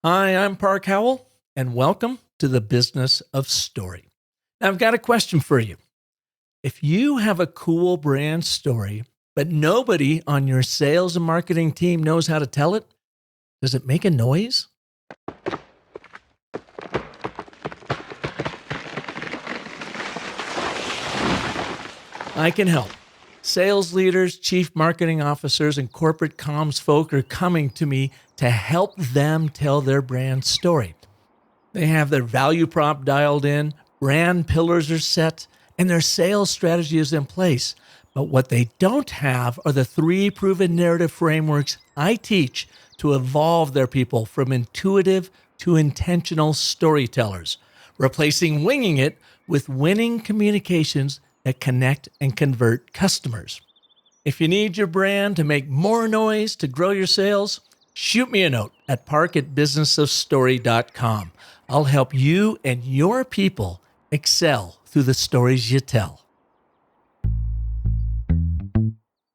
Hi, I'm Park Howell, and welcome to the Business of Story. Now, I've got a question for you. If you have a cool brand story, but nobody on your sales and marketing team knows how to tell it, does it make a noise? I can help. Sales leaders, chief marketing officers, and corporate comms folk are coming to me to help them tell their brand story. They have their value prop dialed in, brand pillars are set, and their sales strategy is in place. But what they don't have are the 3 proven narrative frameworks I teach to evolve their people from intuitive to intentional storytellers, replacing winging it with winning communications that connect and convert customers. If you need your brand to make more noise to grow your sales, shoot me a note at park@businessofstory.com. I'll help you and your people excel through the stories you tell.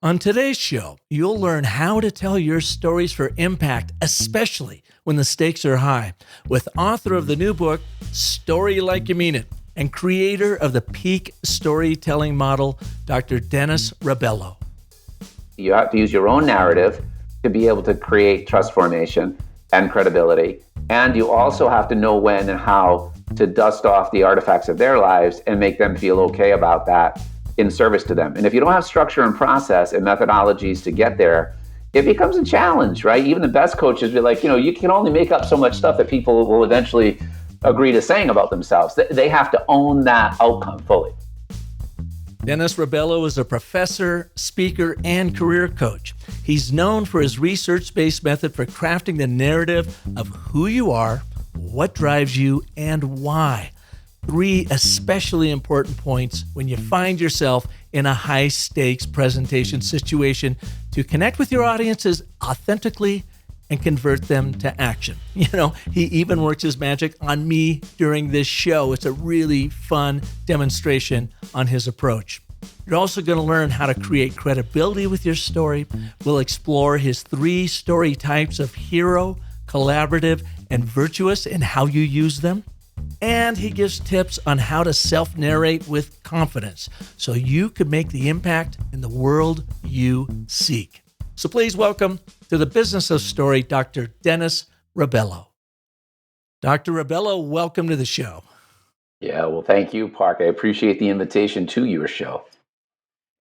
On today's show, you'll learn how to tell your stories for impact, especially when the stakes are high, with author of the new book, Story Like You Mean It, and creator of the Peak Storytelling Model, Dr. Dennis Rebelo. You have to use your own narrative to be able to create trust formation and credibility. And you also have to know when and how to dust off the artifacts of their lives and make them feel okay about that in service to them. And if you don't have structure and process and methodologies to get there, it becomes a challenge, right? Even the best coaches be like, you can only make up so much stuff that people will eventually agree to saying about themselves. They have to own that outcome fully. Dennis Rebelo is a professor, speaker, and career coach. He's known for his research-based method for crafting the narrative of who you are, what drives you, and why. 3 especially important points when you find yourself in a high-stakes presentation situation to connect with your audiences authentically and convert them to action. He even works his magic on me during this show. It's a really fun demonstration on his approach. You're also going to learn how to create credibility with your story. We'll explore his 3 story types of hero, collaborative, and virtuous and how you use them. And he gives tips on how to self-narrate with confidence so you can make the impact in the world you seek. So please welcome to the Business of Story, Dr. Dennis Rebelo. Dr. Rebelo, welcome to the show. Yeah, well, thank you, Park. I appreciate the invitation to your show.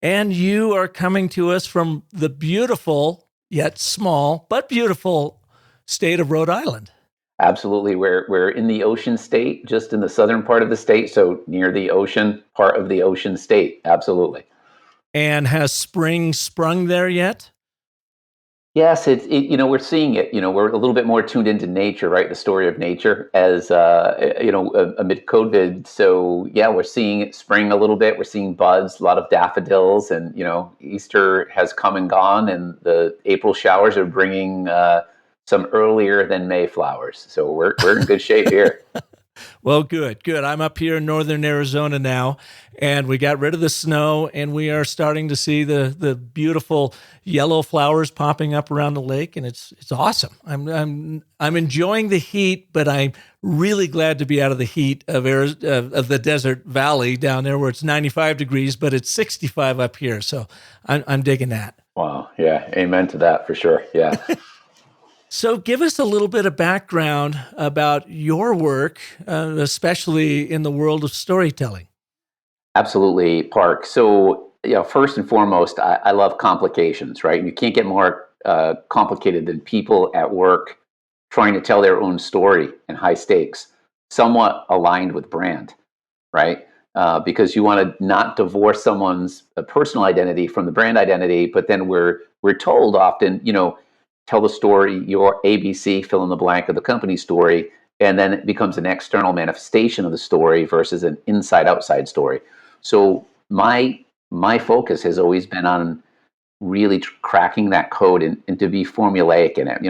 And you are coming to us from the beautiful, yet small, but beautiful state of Rhode Island. Absolutely. We're in the ocean state, just in the southern part of the state, so near the ocean, part of the ocean state. Absolutely. And has spring sprung there yet? Yes, we're seeing it. We're a little bit more tuned into nature, right? The story of nature as, amid COVID. So, yeah, we're seeing spring a little bit. We're seeing buds, a lot of daffodils, and, Easter has come and gone, and the April showers are bringing some earlier than May flowers. So we're in good shape here. Well, good. I'm up here in northern Arizona now, and we got rid of the snow, and we are starting to see the beautiful yellow flowers popping up around the lake, and it's awesome. I'm enjoying the heat, but I'm really glad to be out of the heat of the desert valley down there where it's 95 degrees, but it's 65 up here. So I'm digging that. Wow. Yeah. Amen to that for sure. Yeah. So give us a little bit of background about your work, especially in the world of storytelling. Absolutely, Park. So, first and foremost, I love complications, right? You can't get more complicated than people at work trying to tell their own story in high stakes, somewhat aligned with brand, right? Because you want to not divorce someone's personal identity from the brand identity, but then we're told often, tell the story, your ABC, fill in the blank of the company story, and then it becomes an external manifestation of the story versus an inside-outside story. So my focus has always been on really cracking that code and to be formulaic in it.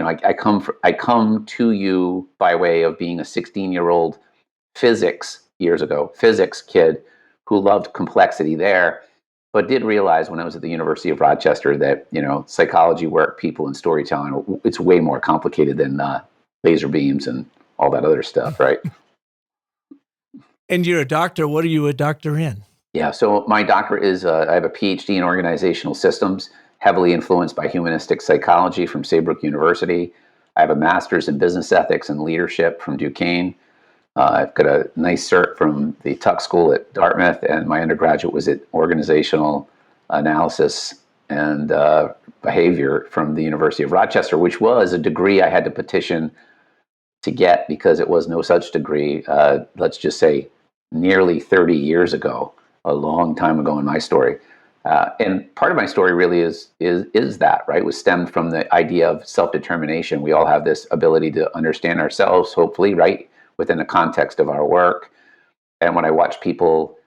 I come to you by way of being a 16-year-old physics kid who loved complexity there, but did realize when I was at the University of Rochester that, psychology work, people, and storytelling, it's way more complicated than laser beams and all that other stuff, right? And you're a doctor. What are you a doctor in? Yeah, so my doctorate is, I have a PhD in organizational systems, heavily influenced by humanistic psychology from Saybrook University. I have a master's in business ethics and leadership from Duquesne. I've got a nice cert from the Tuck School at Dartmouth, and my undergraduate was at organizational analysis and behavior from the University of Rochester, which was a degree I had to petition to get because it was no such degree, let's just say nearly 30 years ago, a long time ago in my story. And part of my story really is that, right? It was stemmed from the idea of self-determination. We all have this ability to understand ourselves, hopefully, right, within the context of our work. And when I watch people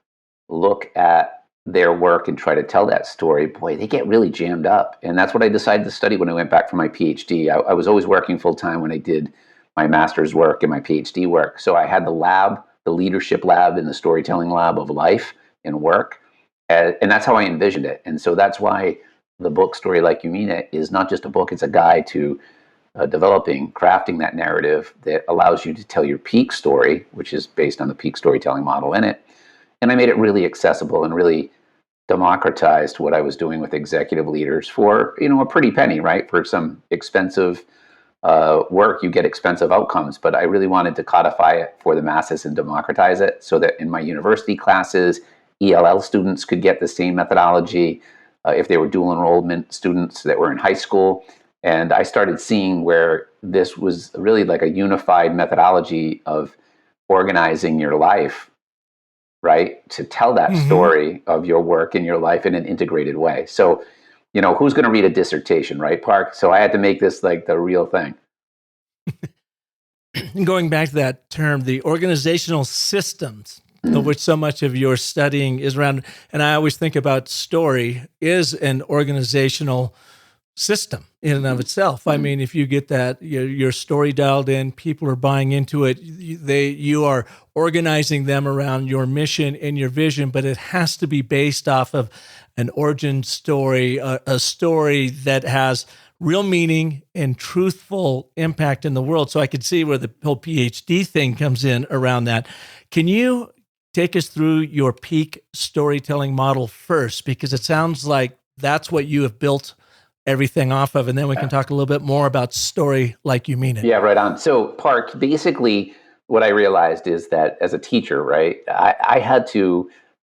look at their work and try to tell that story, boy, they get really jammed up. And that's what I decided to study when I went back for my PhD. I was always working full time when I did my master's work and my PhD work. So I had the lab, the leadership lab and the storytelling lab of life and work. And that's how I envisioned it. And so that's why the book Story Like You Mean It is not just a book, it's a guide to crafting that narrative that allows you to tell your peak story, which is based on the peak storytelling model in it. And I made it really accessible and really democratized what I was doing with executive leaders for, a pretty penny, right? For some expensive work, you get expensive outcomes, but I really wanted to codify it for the masses and democratize it so that in my university classes, ELL students could get the same methodology if they were dual enrollment students that were in high school. And I started seeing where this was really like a unified methodology of organizing your life, right? To tell that story of your work and your life in an integrated way. So, who's going to read a dissertation, right, Park? So I had to make this like the real thing. Going back to that term, the organizational systems of which so much of your studying is around, and I always think about story is an organizational system in and of itself. I mean, if you get that your story dialed in, people are buying into it. You are organizing them around your mission and your vision, but it has to be based off of an origin story, a story that has real meaning and truthful impact in the world. So I could see where the whole PhD thing comes in around that. Can you take us through your peak storytelling model first? Because it sounds like that's what you have built everything off of. And then we can talk a little bit more about Story Like You Mean It. Yeah, right on. So Park, basically what I realized is that as a teacher, right, I had to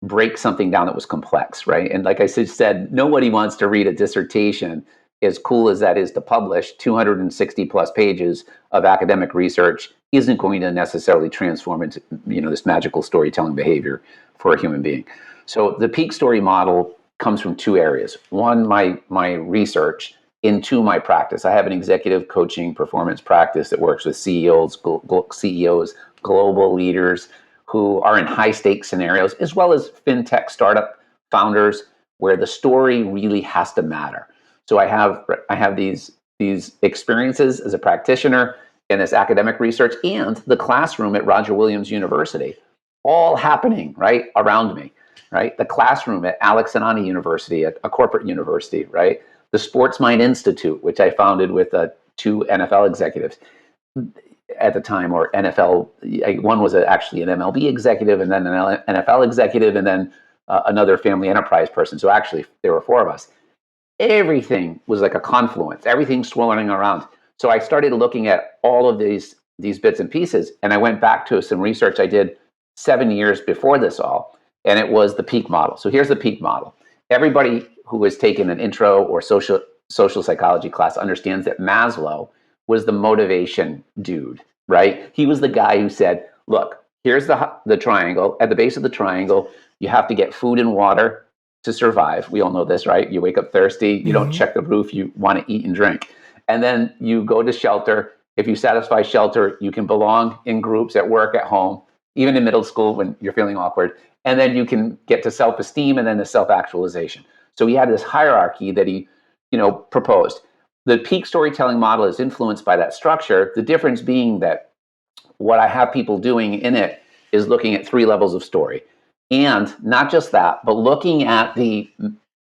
break something down that was complex, right? And like I said, nobody wants to read a dissertation, as cool as that is to publish. 260 plus pages of academic research isn't going to necessarily transform into this magical storytelling behavior for a human being. So the peak story model comes from two areas. One, my research, and two, my practice. I have an executive coaching performance practice that works with CEOs, global leaders who are in high stakes scenarios, as well as fintech startup founders where the story really has to matter. So I have these experiences as a practitioner in this academic research and the classroom at Roger Williams University, all happening right around me, right? The classroom at Alex Anani University, a corporate university, right? The Sports Mind Institute, which I founded with two NFL executives at the time, or NFL. One was actually an MLB executive, and then an NFL executive, and then another family enterprise person. So actually, there were four of us. Everything was like a confluence. Everything swirling around. So I started looking at all of these bits and pieces, and I went back to some research I did 7 years before this all, and it was the peak model. So here's the peak model. Everybody who has taken an intro or social psychology class understands that Maslow was the motivation dude, right? He was the guy who said, look, here's the triangle. At the base of the triangle, you have to get food and water to survive. We all know this, right? You wake up thirsty, you don't check the roof, you want to eat and drink. And then you go to shelter. If you satisfy shelter, you can belong in groups at work, at home, even in middle school when you're feeling awkward. And then you can get to self-esteem and then to self-actualization. So he had this hierarchy that he, proposed. The peak storytelling model is influenced by that structure. The difference being that what I have people doing in it is looking at 3 levels of story. And not just that, but looking at these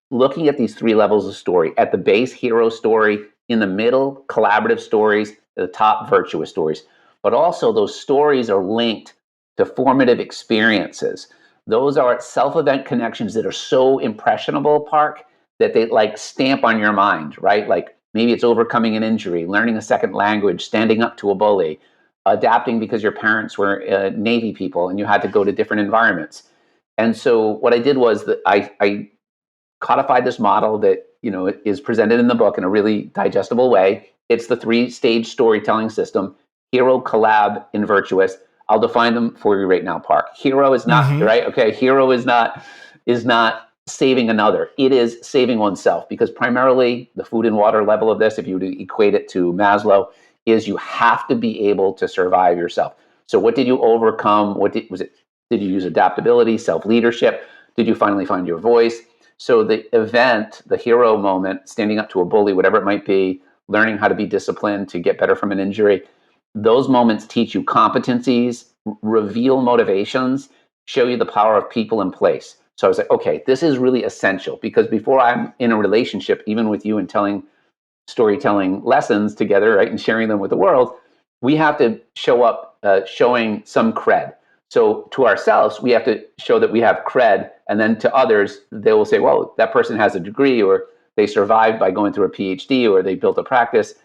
3 levels of story. At the base, hero story. In the middle, collaborative stories. the top virtuous stories. But also those stories are linked to formative experiences. Those are self-event connections that are so impressionable, Park, that they like stamp on your mind, right? Like maybe it's overcoming an injury, learning a second language, standing up to a bully, adapting because your parents were Navy people and you had to go to different environments. And so what I did was that I codified this model that is presented in the book in a really digestible way. It's the 3-stage storytelling system: hero, collab, and virtuous. I'll define them for you right now, Park. Hero is not right. Okay, hero is not saving another. It is saving oneself, because primarily the food and water level of this, if you were to equate it to Maslow, is you have to be able to survive yourself. So what did you overcome? Did you use adaptability, self-leadership? Did you finally find your voice? So the event, the hero moment, standing up to a bully, whatever it might be, learning how to be disciplined to get better from an injury, those moments teach you competencies, reveal motivations, show you the power of people in place. So I was like, okay, this is really essential, because before I'm in a relationship, even with you, and telling storytelling lessons together, right, and sharing them with the world, we have to show up showing some cred. So to ourselves, we have to show that we have cred, and then to others, they will say, well, that person has a degree, or they survived by going through a PhD, or they built a practice.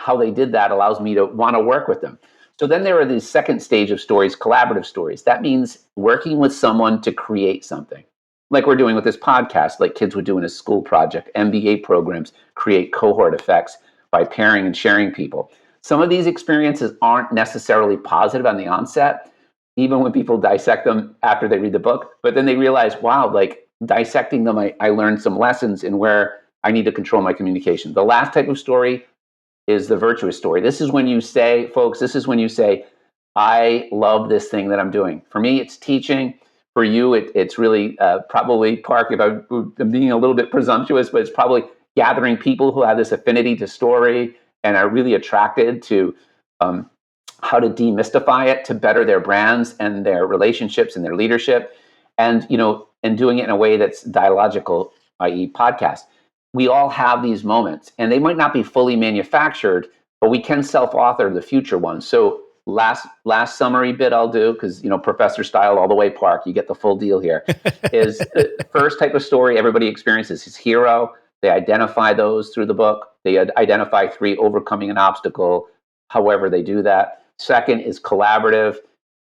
How they did that allows me to want to work with them. So then there are these second stage of stories, collaborative stories. That means working with someone to create something, like we're doing with this podcast, like kids would do in a school project. MBA programs create cohort effects by pairing and sharing people. Some of these experiences aren't necessarily positive on the onset, even when people dissect them after they read the book, but then they realize, wow, like dissecting them, I learned some lessons in where I need to control my communication. The last type of story is the virtuous story. This is when you say, folks, I love this thing that I'm doing. For me, it's teaching. For you, it's really probably, Park, if I'm being a little bit presumptuous, but it's probably gathering people who have this affinity to story and are really attracted to how to demystify it to better their brands and their relationships and their leadership, and doing it in a way that's dialogical, i.e. podcast. We all have these moments, and they might not be fully manufactured, but we can self-author the future ones. So last summary bit I'll do, because professor style all the way, Park, you get the full deal here, is the first type of story everybody experiences is hero. They identify those through the book. They identify 3, overcoming an obstacle, however they do that. Second is collaborative,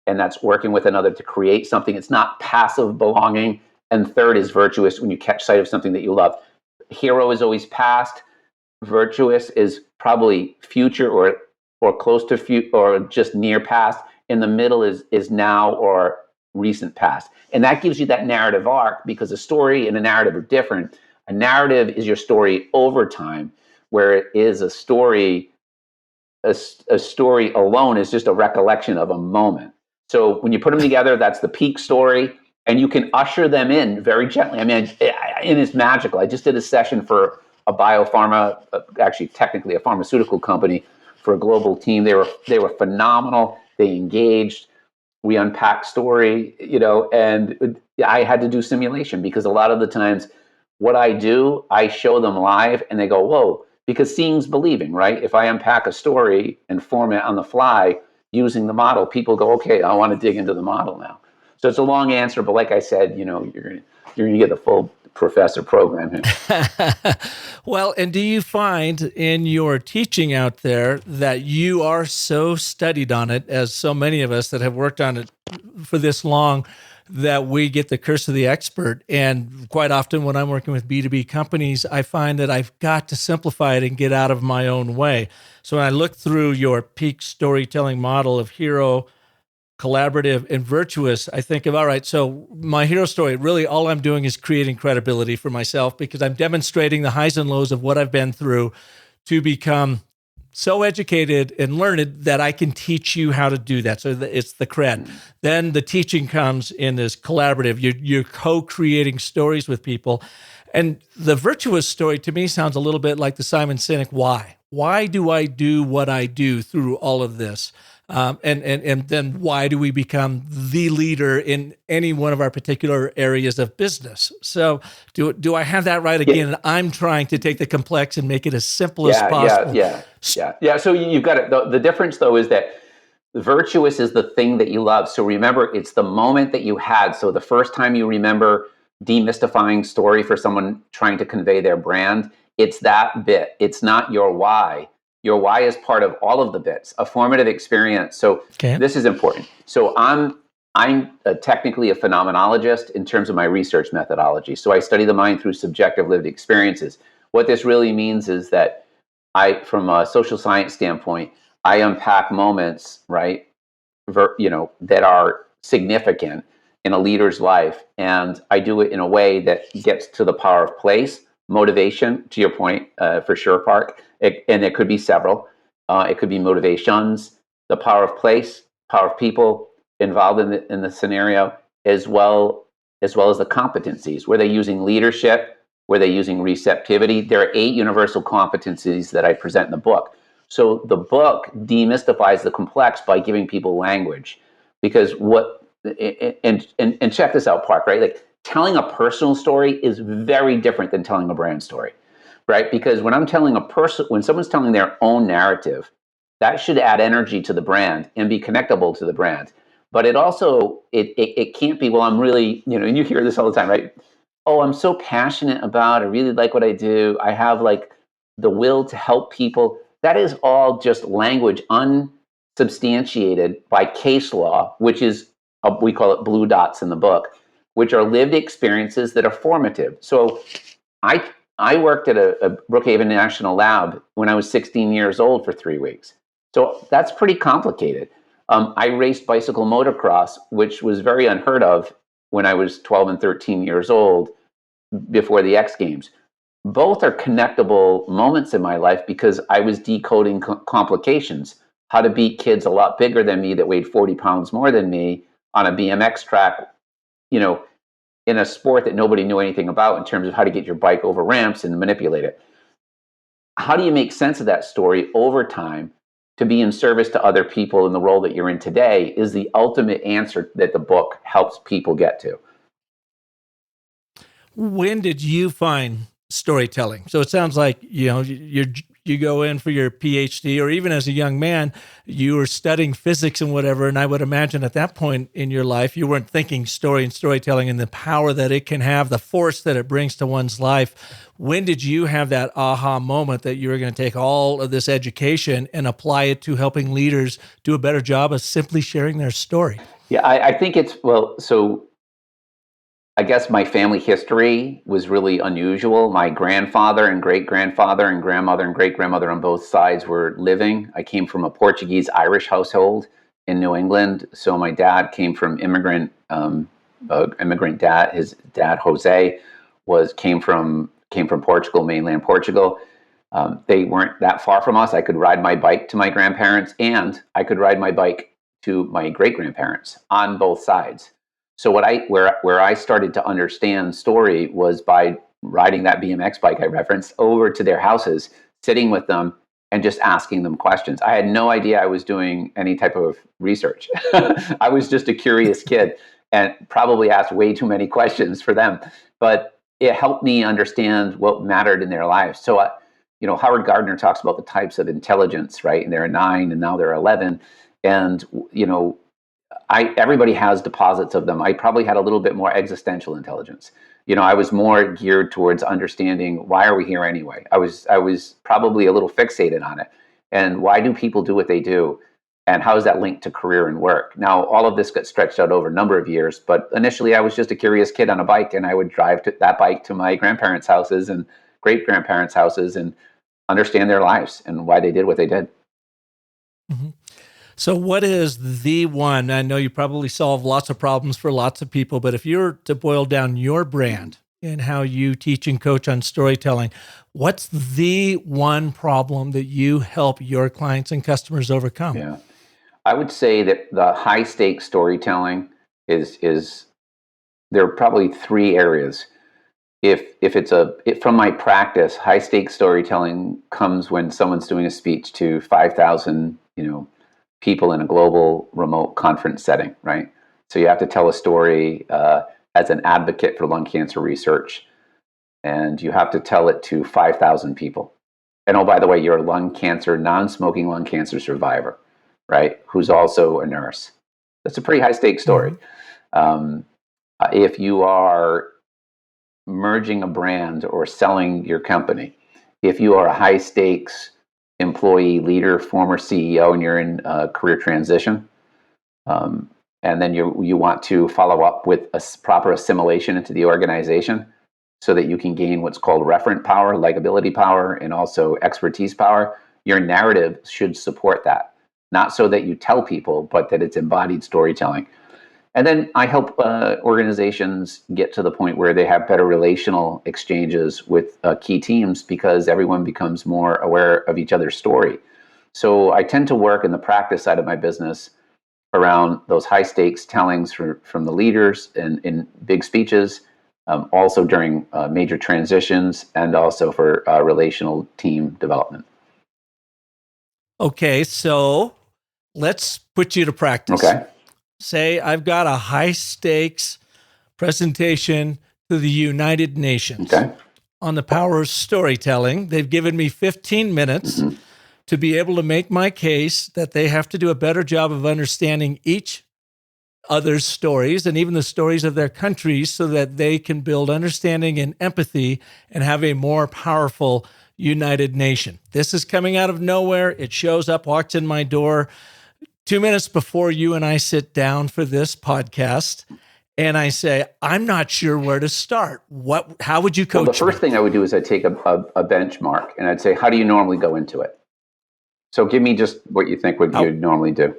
and that's working with another to create something. It's not passive belonging. And third is virtuous, when you catch sight of something that you love. Hero is always past. Virtuous is probably future or close to future, or just near past. In the middle is now or recent past. And that gives you that narrative arc, because a story and a narrative are different. A narrative is your story over time, where it is a story alone is just a recollection of a moment. So when you put them together, that's the peak story. And you can usher them in very gently. I mean, and it's magical. I just did a session for a biopharma, actually technically a pharmaceutical company, for a global team. They were phenomenal. They engaged. We unpacked story, and I had to do simulation, because a lot of the times what I do, I show them live and they go, whoa, because seeing's believing, right? If I unpack a story and form it on the fly using the model, people go, okay, I want to dig into the model now. So it's a long answer, but like I said, you're going to get the full professor program here. Well, and do you find in your teaching out there that you are so studied on it, as so many of us that have worked on it for this long, that we get the curse of the expert? And quite often when I'm working with B2B companies, I find that I've got to simplify it and get out of my own way. So when I look through your peak storytelling model of hero, collaborative, and virtuous, I think of, all right, so my hero story, really all I'm doing is creating credibility for myself, because I'm demonstrating the highs and lows of what I've been through to become so educated and learned that I can teach you how to do that. So it's the cred. Then the teaching comes in this collaborative. You're co-creating stories with people. And the virtuous story to me sounds a little bit like the Simon Sinek why. why do I do what I do through all of this? And then why do we become the leader in any one of our particular areas of business? So do I have that right again? I'm trying to take the complex and make it as simple as possible. Yeah. So you've got it. The difference, though, is that virtuous is the thing that you love. So remember, it's the moment that you had. So the first time you remember demystifying story for someone trying to convey their brand, it's that bit. It's not your why. Your why is part of all of the bits. A formative experience. So This is important. So I'm technically a phenomenologist in terms of my research methodology. So I study the mind through subjective lived experiences. What this really means is that from a social science standpoint, I unpack moments, right, that are significant in a leader's life, and I do it in a way that gets to the power of place, motivation. To your point, for sure, Park, and it could be several. It could be motivations, the power of place, power of people involved in the scenario, as well as the competencies. Were they using leadership? Were they using receptivity? There are 8 universal competencies that I present in the book. So the book demystifies the complex by giving people language, because and check this out, Park, right? Like, telling a personal story is very different than telling a brand story, right? Because when someone's telling their own narrative, that should add energy to the brand and be connectable to the brand. But it also, it can't be, well, I'm really, and you hear this all the time, right? Oh, I'm so passionate about, I really like what I do. I have like the will to help people. That is all just language unsubstantiated by case law, which is, we call it blue dots in the book, which are lived experiences that are formative. So I worked at a Brookhaven National Lab when I was 16 years old for 3 weeks. So that's pretty complicated. I raced bicycle motocross, which was very unheard of when I was 12 and 13 years old before the X Games. Both are connectable moments in my life because I was decoding complications, how to beat kids a lot bigger than me that weighed 40 pounds more than me on a BMX track, in a sport that nobody knew anything about in terms of how to get your bike over ramps and manipulate it. How do you make sense of that story over time to be in service to other people in the role that you're in today is the ultimate answer that the book helps people get to. When did you find storytelling? So it sounds like, you go in for your PhD, or even as a young man, you were studying physics and whatever. And I would imagine at that point in your life, you weren't thinking story and storytelling and the power that it can have, the force that it brings to one's life. When did you have that aha moment that you were going to take all of this education and apply it to helping leaders do a better job of simply sharing their story? Yeah, I think so I guess my family history was really unusual. My grandfather and great-grandfather and grandmother and great-grandmother on both sides were living. I came from a Portuguese-Irish household in New England. So my dad came from immigrant dad. His dad, Jose, came from Portugal, mainland Portugal. They weren't that far from us. I could ride my bike to my grandparents, and I could ride my bike to my great-grandparents on both sides. So where I started to understand story was by riding that BMX bike I referenced over to their houses, sitting with them, and just asking them questions. I had no idea I was doing any type of research. I was just a curious kid and probably asked way too many questions for them. But it helped me understand what mattered in their lives. So, Howard Gardner talks about the types of intelligence, right? And there are 9, and now there are 11. And, everybody has deposits of them. I probably had a little bit more existential intelligence. I was more geared towards understanding, why are we here anyway? I was probably a little fixated on it. And why do people do what they do? And how is that linked to career and work? Now, all of this got stretched out over a number of years, but initially I was just a curious kid on a bike, and I would drive that bike to my grandparents' houses and great-grandparents' houses and understand their lives and why they did what they did. Mm-hmm. So what is the one? I know you probably solve lots of problems for lots of people, but if you're to boil down your brand and how you teach and coach on storytelling, what's the one problem that you help your clients and customers overcome? Yeah, I would say that the high stakes storytelling is there are probably 3 areas. if from my practice, high stakes storytelling comes when someone's doing a speech to 5,000, people in a global remote conference setting, right? So you have to tell a story as an advocate for lung cancer research, and you have to tell it to 5,000 people. And oh, by the way, you're a non-smoking lung cancer survivor, right? Who's also a nurse. That's a pretty high stakes story. If you are merging a brand or selling your company, if you are a high stakes employee, leader, former CEO, and you're in career transition, and then you want to follow up with a proper assimilation into the organization so that you can gain what's called referent power, likability power, and also expertise power, your narrative should support that. Not so that you tell people, but that it's embodied storytelling. And then I help organizations get to the point where they have better relational exchanges with key teams because everyone becomes more aware of each other's story. So I tend to work in the practice side of my business around those high stakes tellings from the leaders in big speeches, also during major transitions, and also for relational team development. Okay, so let's put you to practice. Okay. Say I've got a high stakes presentation to the United Nations on the power of storytelling. They've given me 15 minutes to be able to make my case that they have to do a better job of understanding each other's stories and even the stories of their countries so that they can build understanding and empathy and have a more powerful United Nation. This is coming out of nowhere. It shows up, walks in my door 2 minutes before you and I sit down for this podcast, and I say, I'm not sure where to start. How would you coach the first thing I would do is I'd take a benchmark, and I'd say, how do you normally go into it? So give me just what you think you'd normally do.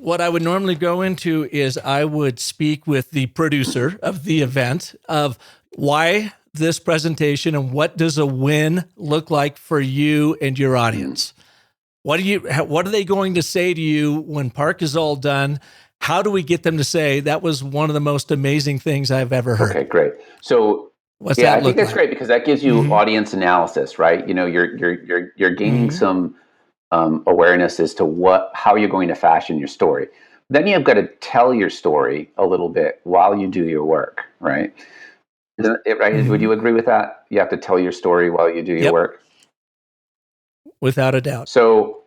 What I would normally go into is I would speak with the producer of the event of why this presentation and what does a win look like for you and your audience. What are they going to say to you when Park is all done? How do we get them to say that was one of the most amazing things I've ever heard? Okay, great. So I think that's great because that gives you audience analysis, right? You're gaining some awareness as to how you're going to fashion your story. Then you've got to tell your story a little bit while you do your work, right? Isn't it right? Would you agree with that? You have to tell your story while you do your work. Without a doubt. So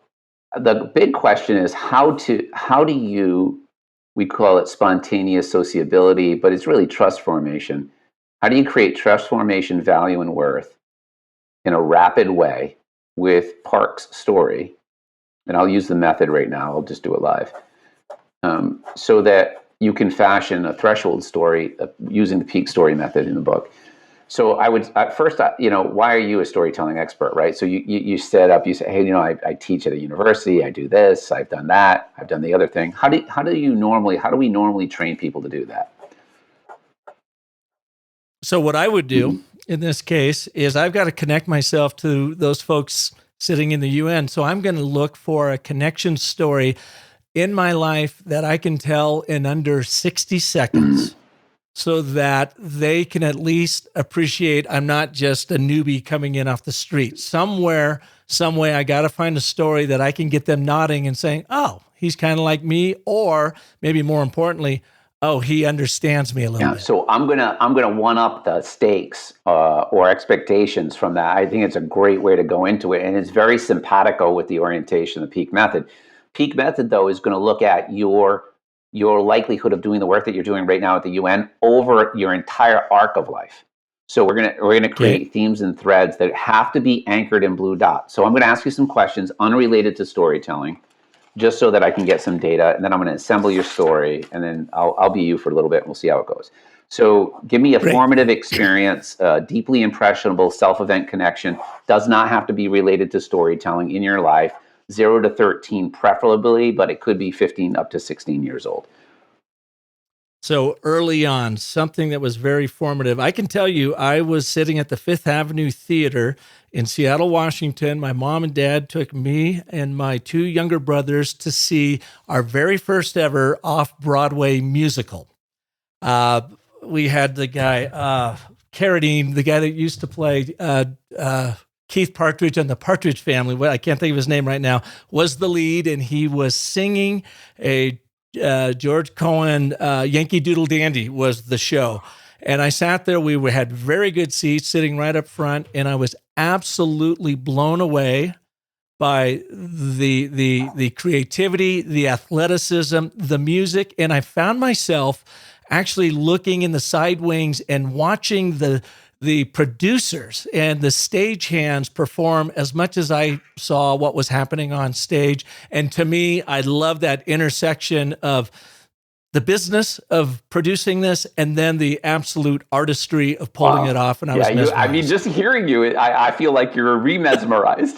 the big question is how do you, we call it spontaneous sociability, but it's really trust formation. How do you create trust formation, value, and worth in a rapid way with Park's story? And I'll use the method right now. I'll just do it live. So that you can fashion a threshold story using the peak story method in the book. So I would first, why are you a storytelling expert, right? So you set up, you say, hey, I teach at a university, I do this, I've done that, I've done the other thing. How do we normally train people to do that? So what I would do in this case is I've got to connect myself to those folks sitting in the UN. So I'm going to look for a connection story in my life that I can tell in under 60 seconds. So that they can at least appreciate I'm not just a newbie coming in off the street. Somewhere, some way, I got to find a story that I can get them nodding and saying, oh, he's kind of like me, or maybe more importantly, oh, he understands me a little bit. So I'm gonna one up the stakes or expectations from that. I think it's a great way to go into it, and it's very simpatico with the orientation of the peak method. Peak method, though, is going to look at your likelihood of doing the work that you're doing right now at the UN over your entire arc of life. So we're gonna create themes and threads that have to be anchored in blue dots. So I'm going to ask you some questions unrelated to storytelling, just so that I can get some data, and then I'm going to assemble your story, and then I'll be you for a little bit, and we'll see how it goes. So give me a formative experience, deeply impressionable self-event connection. Does not have to be related to storytelling in your life. 0 to 13 preferably, but it could be 15 up to 16 years old. So early on, something that was very formative. I can tell you, I was sitting at the Fifth Avenue Theater in Seattle, Washington. My mom and dad took me and my 2 younger brothers to see our very first ever off-Broadway musical. We had the guy, Carradine, the guy that used to play Keith Partridge on the Partridge Family, I can't think of his name right now, was the lead, and he was singing a George Cohen Yankee Doodle Dandy was the show. And I sat there. We had very good seats sitting right up front, and I was absolutely blown away by the creativity, the athleticism, the music. And I found myself actually looking in the side wings and watching the producers and the stagehands perform as much as I saw what was happening on stage. And to me, I love that intersection of the business of producing this and then the absolute artistry of pulling it off. And I was mesmerized. I mean, just hearing you, I feel like you're re-mesmerized,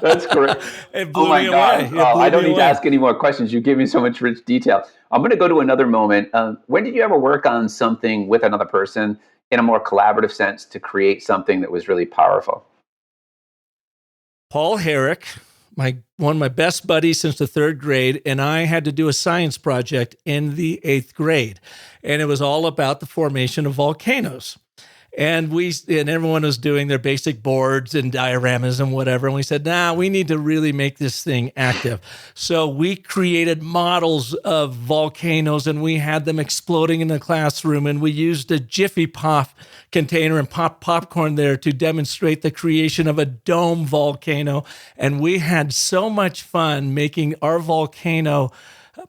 That's great. It blew me away. I don't need to ask any more questions. You gave me so much rich detail. I'm going to go to another moment. When did you ever work on something with another person in a more collaborative sense to create something that was really powerful? Paul Herrick, one of my best buddies since the third grade, and I had to do a science project in the 8th grade. And it was all about the formation of volcanoes. And everyone was doing their basic boards and dioramas and whatever. And we said, we need to really make this thing active. So we created models of volcanoes and we had them exploding in the classroom. And we used a Jiffy Pop container and popped popcorn there to demonstrate the creation of a dome volcano. And we had so much fun making our volcano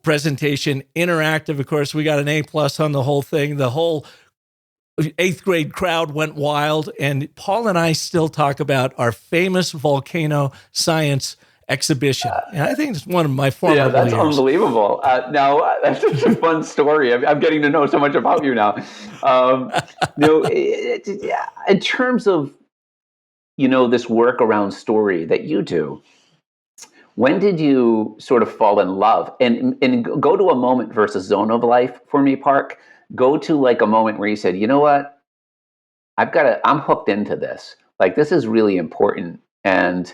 presentation interactive. Of course, we got an A+ on the whole thing. The whole 8th grade crowd went wild, and Paul and I still talk about our famous volcano science exhibition. And I think it's one of my formative years. That's unbelievable. Now, that's such a fun story. I'm getting to know so much about you now. In terms of, this work around story that you do, when did you sort of fall in love? And go to a moment versus zone of life for me, Park. Go to like a moment where you said, you know what, I'm hooked into this. Like, this is really important. And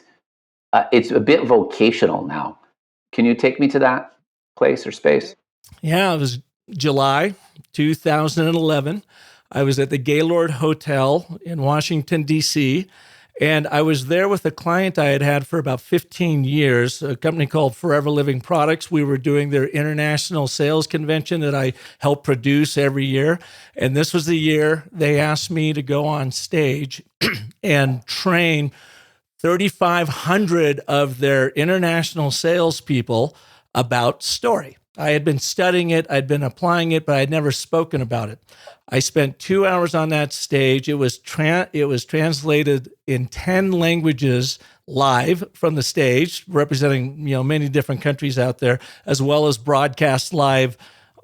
it's a bit vocational now. Can you take me to that place or space? Yeah, it was July 2011. I was at the Gaylord Hotel in Washington, D.C., and I was there with a client I had had for about 15 years, a company called Forever Living Products. We were doing their international sales convention that I help produce every year. And this was the year they asked me to go on stage and train 3,500 of their international salespeople about story. I had been studying it, I'd been applying it, but I'd never spoken about it. I spent 2 hours on that stage. It was translated in 10 languages live from the stage, representing many different countries out there, as well as broadcast live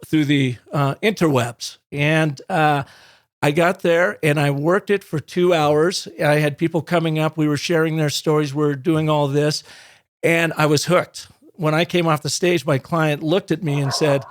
through the interwebs. And I got there and I worked it for 2 hours. I had people coming up. We were sharing their stories. We were doing all this, and I was hooked. When I came off the stage, my client looked at me and said,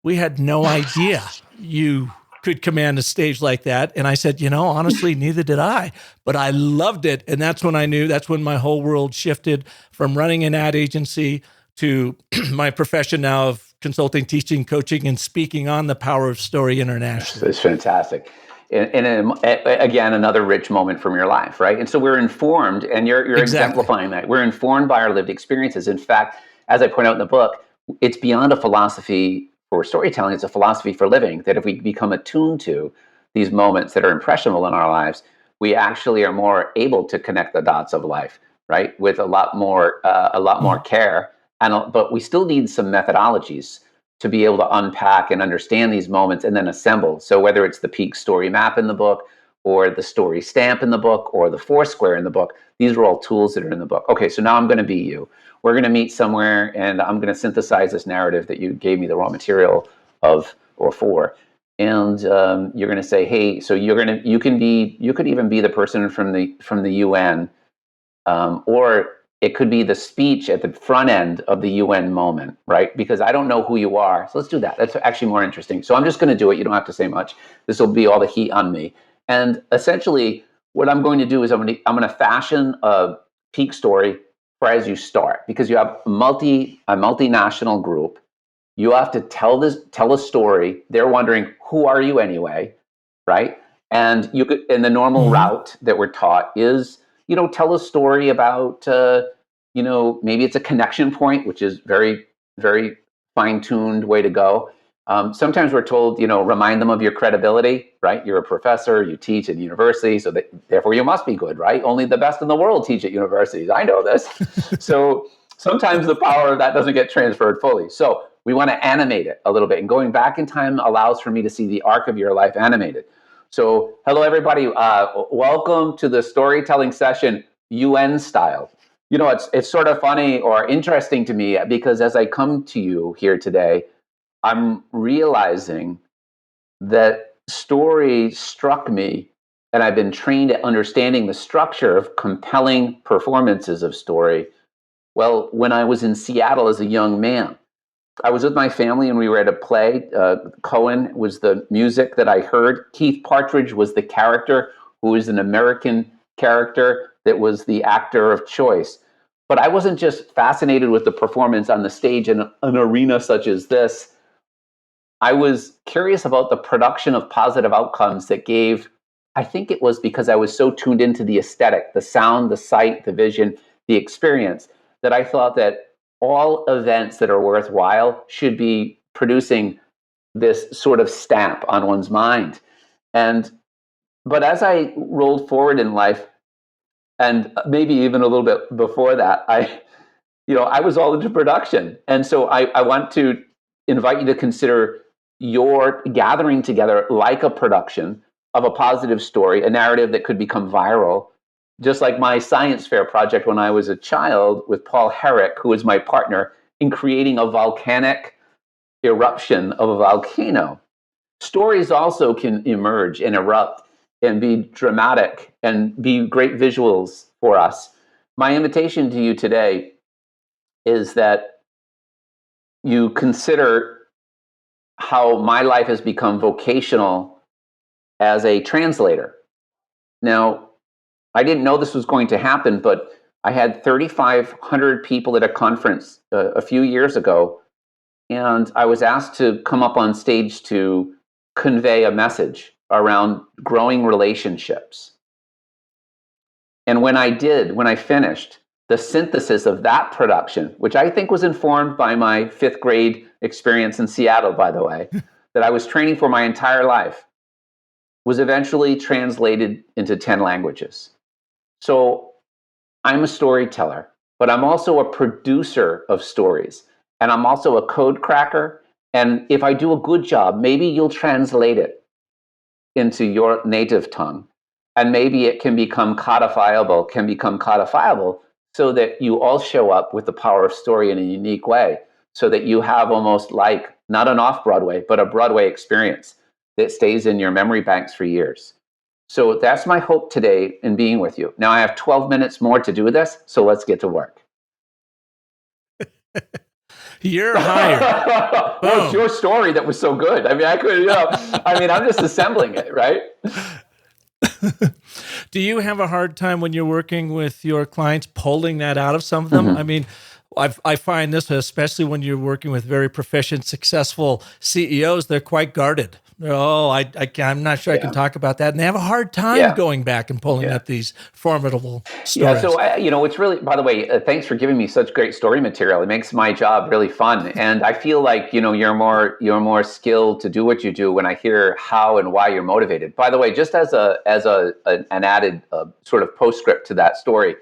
"We had no idea you could command a stage like that." And I said, honestly, neither did I, but I loved it. And that's when I knew, that's when my whole world shifted from running an ad agency to my profession now of consulting, teaching, coaching, and speaking on the power of story internationally. It's fantastic. And again, another rich moment from your life, right? And so we're informed, and you're exemplifying that. We're informed by our lived experiences. In fact, as I point out in the book, it's beyond a philosophy for storytelling. It's a philosophy for living, that if we become attuned to these moments that are impressionable in our lives, we actually are more able to connect the dots of life, right? With a lot more care. But we still need some methodologies to be able to unpack and understand these moments and then assemble. So whether it's the peak story map in the book, or the story stamp in the book, or the Foursquare in the book, these are all tools that are in the book. Okay, so now I'm going to be you. We're going to meet somewhere, and I'm going to synthesize this narrative that you gave me the raw material of or for. And you're going to say, hey, so you could even be the person from the UN, or it could be the speech at the front end of the UN moment, right? Because I don't know who you are. So let's do that. That's actually more interesting. So I'm just going to do it. You don't have to say much. This will be all the heat on me. And essentially, what I'm going to do is I'm going to fashion a peak story for as you start, because you have a multinational group. You have to tell a story. They're wondering, who are you anyway, right? And you could, and the normal route that we're taught is, tell a story about, maybe it's a connection point, which is very, very fine-tuned way to go. Sometimes we're told, remind them of your credibility, right? You're a professor, you teach at university, so therefore you must be good, right? Only the best in the world teach at universities. I know this. So sometimes the power of that doesn't get transferred fully. So we want to animate it a little bit. And going back in time allows for me to see the arc of your life animated. So hello, everybody. Welcome to the storytelling session, UN style. It's sort of funny or interesting to me because as I come to you here today, I'm realizing that story struck me, and I've been trained at understanding the structure of compelling performances of story. Well, when I was in Seattle as a young man, I was with my family and we were at a play. Cohen was the music that I heard. Keith Partridge was the character, who is an American character that was the actor of choice. But I wasn't just fascinated with the performance on the stage in an arena such as this. I was curious about the production of positive outcomes that gave, I think it was because I was so tuned into the aesthetic, the sound, the sight, the vision, the experience, that I thought that all events that are worthwhile should be producing this sort of stamp on one's mind. But as I rolled forward in life, and maybe even a little bit before that, I was all into production. And so I want to invite you to consider your gathering together like a production of a positive story, a narrative that could become viral, just like my science fair project when I was a child with Paul Herrick, who was my partner in creating a volcanic eruption of a volcano. Stories also can emerge and erupt and be dramatic and be great visuals for us. My invitation to you today is that you consider how my life has become vocational as a translator. Now, I didn't know this was going to happen, but I had 3,500 people at a conference a few years ago, and I was asked to come up on stage to convey a message around growing relationships. And when I finished, the synthesis of that production, which I think was informed by my fifth grade experience in Seattle, by the way, that I was training for my entire life, was eventually translated into 10 languages. So I'm a storyteller, but I'm also a producer of stories. And I'm also a code cracker. And if I do a good job, maybe you'll translate it into your native tongue. And maybe it can become codifiable so that you all show up with the power of story in a unique way, so that you have almost like not an off-Broadway, but a Broadway experience that stays in your memory banks for years. So that's my hope today in being with you. Now I have 12 minutes more to do this, so let's get to work. You're hired. Well, it's your story that was so good. I mean, I'm just assembling it, right? Do you have a hard time when you're working with your clients pulling that out of some of them? Mm-hmm. I mean, I find this, especially when you're working with very proficient, successful CEOs, they're quite guarded. I'm not sure I can talk about that. And they have a hard time going back and pulling up these formidable stories. Yeah, so, it's really, by the way, thanks for giving me such great story material. It makes my job really fun. And I feel like, you're more skilled to do what you do when I hear how and why you're motivated. By the way, just as an added sort of postscript to that story,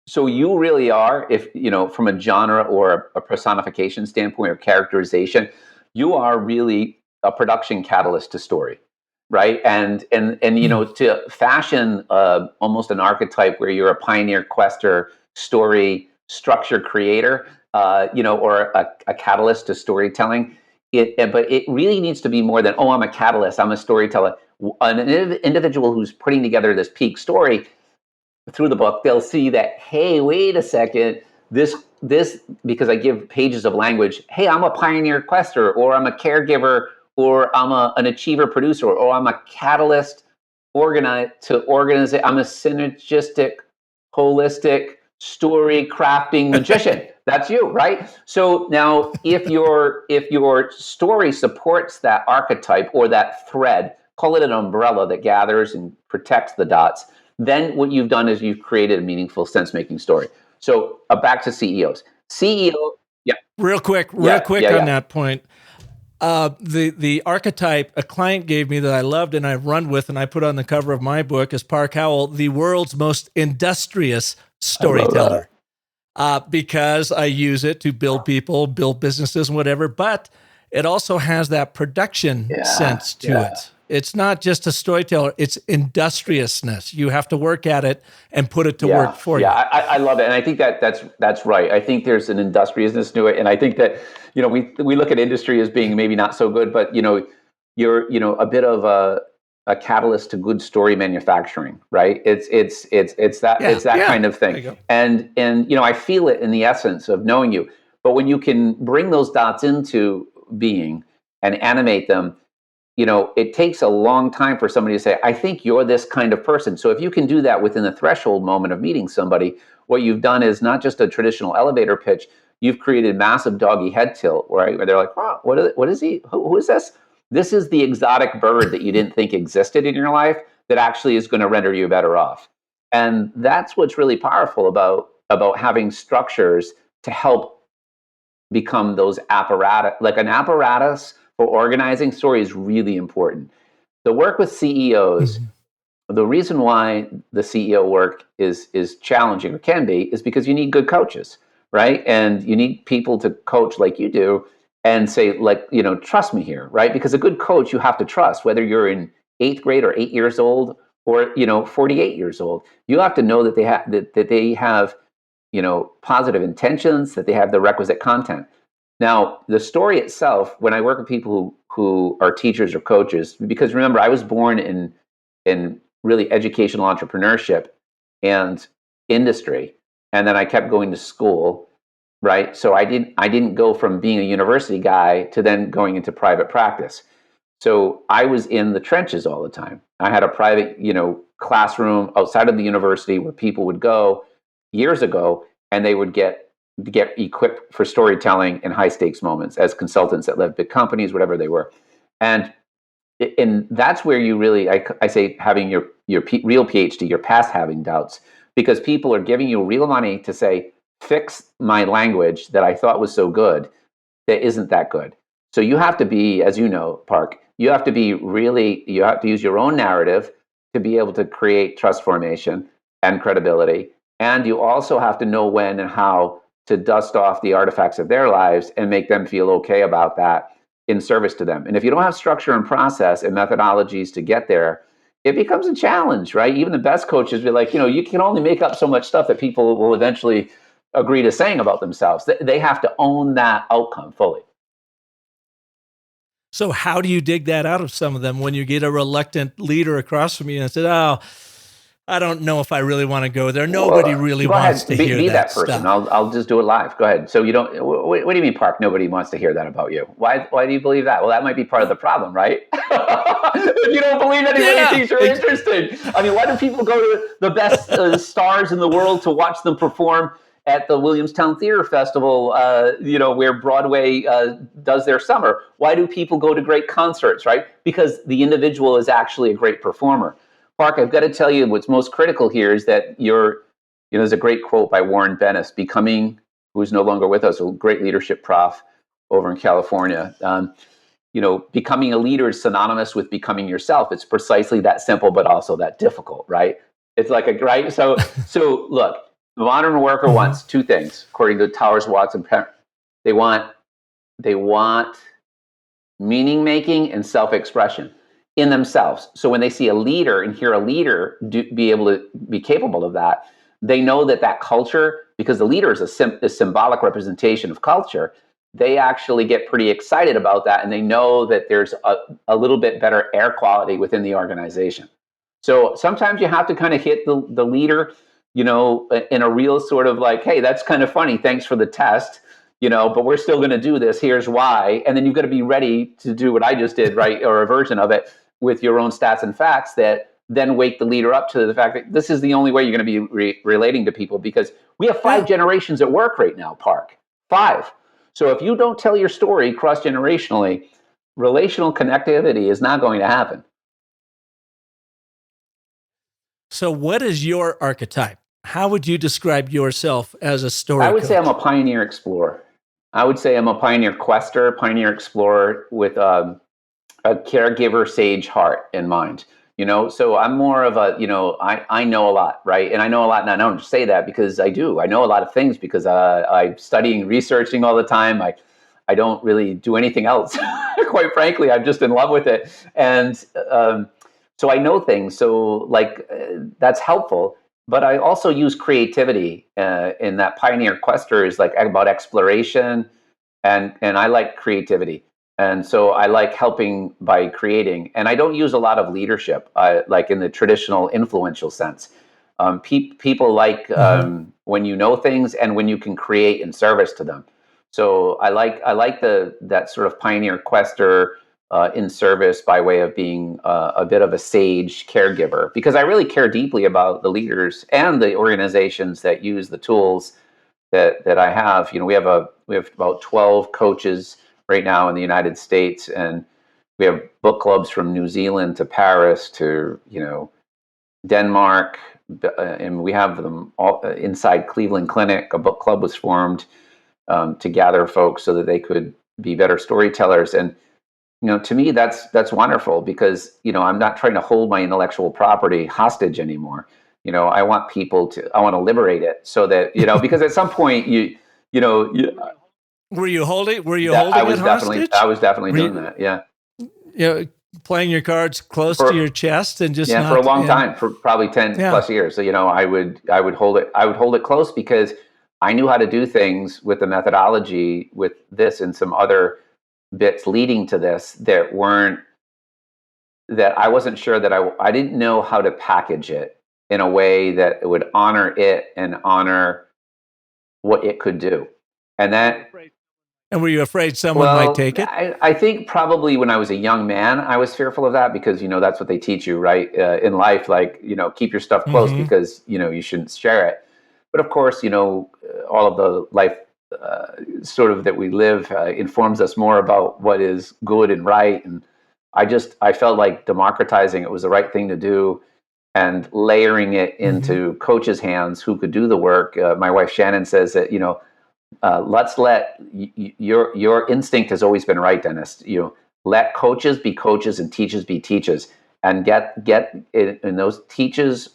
so you really are, if, from a genre or a personification standpoint or characterization, you are really a production catalyst to story, right? And to fashion almost an archetype where you're a pioneer, quester, story structure creator, or a catalyst to storytelling. But it really needs to be more than, I'm a catalyst, I'm a storyteller. An individual who's putting together this peak story through the book, they'll see that, hey, wait a second, this because I give pages of language. Hey, I'm a pioneer quester, or I'm a caregiver, or I'm an achiever producer, or I'm a catalyst I'm a synergistic, holistic story crafting magician. That's you, right? So now if your story supports that archetype or that thread call it an umbrella that gathers and protects the dots. Then what you've done is you've created a meaningful sense-making story. So back to CEOs. CEO, yeah. Real quick on that point. The archetype a client gave me that I loved and I've run with and I put on the cover of my book is Park Howell, the world's most industrious storyteller. Because I use it to build people, build businesses and whatever, but it also has that production sense to it. It's not just a storyteller, it's industriousness. You have to work at it and put it to work for you. Yeah, I love it. And I think that's right. I think there's an industriousness to it. And I think that, we look at industry as being maybe not so good, but, you're, a bit of a catalyst to good story manufacturing, right? It's that kind of thing. And I feel it in the essence of knowing you. But when you can bring those dots into being and animate them, it takes a long time for somebody to say, I think you're this kind of person. So if you can do that within the threshold moment of meeting somebody, what you've done is not just a traditional elevator pitch, you've created massive doggy head tilt, right? Where they're like, oh, what is he? Who is this? This is the exotic bird that you didn't think existed in your life that actually is going to render you better off. And that's what's really powerful about having structures to help become those apparatus, like an apparatus for organizing story is really important. The work with CEOs, the reason why the CEO work is challenging or can be is because you need good coaches, right? And you need people to coach like you do and say, like, trust me here, right? Because a good coach you have to trust, whether you're in 8th grade or 8 years old or 48 years old. You have to know that they have positive intentions, that they have the requisite content. Now, the story itself, when I work with people who are teachers or coaches, because remember, I was born in really educational entrepreneurship and industry, and then I kept going to school, right? So I didn't go from being a university guy to then going into private practice. So I was in the trenches all the time. I had a private, classroom outside of the university where people would go years ago, and they would get equipped for storytelling in high stakes moments as consultants that led big companies, whatever they were. And that's where you really, I say, having your real PhD, you're past having doubts, because people are giving you real money to say, fix my language that I thought was so good that isn't that good. So you have to be, as you know, Park, you have to use your own narrative to be able to create trust formation and credibility. And you also have to know when and how to dust off the artifacts of their lives and make them feel okay about that in service to them. And if you don't have structure and process and methodologies to get there, it becomes a challenge, right? Even the best coaches be like, you can only make up so much stuff that people will eventually agree to saying about themselves. They have to own that outcome fully. So how do you dig that out of some of them when you get a reluctant leader across from you and said, oh, I don't know if I really want to go there. Nobody really wants to hear that. Be that person. Stuff. I'll just do it live. Go ahead. So you don't. What do you mean, Park? Nobody wants to hear that about you. Why do you believe that? Well, that might be part of the problem, right? If you don't believe anybody thinks you're interesting. I mean, why do people go to the best stars in the world to watch them perform at the Williamstown Theater Festival? Where Broadway does their summer. Why do people go to great concerts? Right? Because the individual is actually a great performer. Park, I've got to tell you, what's most critical here is that there's a great quote by Warren Bennis, who's no longer with us, a great leadership prof over in California. Becoming a leader is synonymous with becoming yourself. It's precisely that simple, but also that difficult, right? It's like right? So look, the modern worker wants two things, according to Towers Watson. They want meaning making and self-expression in themselves. So when they see a leader and hear a leader be able to be capable of that, they know that culture, because the leader is a symbolic representation of culture, they actually get pretty excited about that, and they know that there's a little bit better air quality within the organization. So sometimes you have to kind of hit the leader, in a real sort of like, hey, that's kind of funny, thanks for the test, but we're still going to do this, here's why. And then you've got to be ready to do what I just did, right, or a version of it, with your own stats and facts that then wake the leader up to the fact that this is the only way you're going to be relating to people, because we have 5 generations at work right now, Park. 5. So if you don't tell your story cross-generationally, relational connectivity is not going to happen. So what is your archetype? How would you describe yourself as a story I would say I'm a coach? pioneer explorer. I would say I'm a pioneer quester, pioneer explorer with a caregiver sage heart in mind. So I'm more of a, I know a lot, right? And I know a lot, and I don't just say that because I do. I know a lot of things because I'm studying, researching all the time. I don't really do anything else. Quite frankly, I'm just in love with it. And so I know things. So that's helpful. But I also use creativity in that pioneer quester is like about exploration, and I like creativity. And so I like helping by creating. And I don't use a lot of leadership, like in the traditional influential sense. People like Mm-hmm. when you know things and when you can create in service to them. So I like that sort of pioneer quester in service by way of being a bit of a sage caregiver, because I really care deeply about the leaders and the organizations that use the tools that I have. We have about 12 coaches right now in the United States, and we have book clubs from New Zealand to Paris to Denmark, and we have them all inside Cleveland Clinic. A book club was formed to gather folks so that they could be better storytellers. And to me, that's wonderful because I'm not trying to hold my intellectual property hostage anymore. I want people to, I want to liberate it so that because at some point Were you that holding it I hostage? was definitely Were doing you, that. Yeah, you know, playing your cards close to for your chest and just yeah, for a not? long And time, for probably 10 yeah, plus years. So I would hold it close because I knew how to do things with the methodology with this and some other bits leading to this that I wasn't sure that I didn't know how to package it in a way that it would honor it and honor what it could do. And that, and were you afraid someone might well, take it? I think probably when I was a young man, I was fearful of that because, that's what they teach you, right? In life, like, keep your stuff close Mm-hmm. because, you shouldn't share it. But of course, all of the life sort of that we live informs us more about what is good and right. And I felt like democratizing it was the right thing to do, and layering it Mm-hmm. into coaches' hands who could do the work. My wife Shannon says that let's let your instinct has always been right, Dennis. Let coaches be coaches and teachers be teachers, and get in those teachers.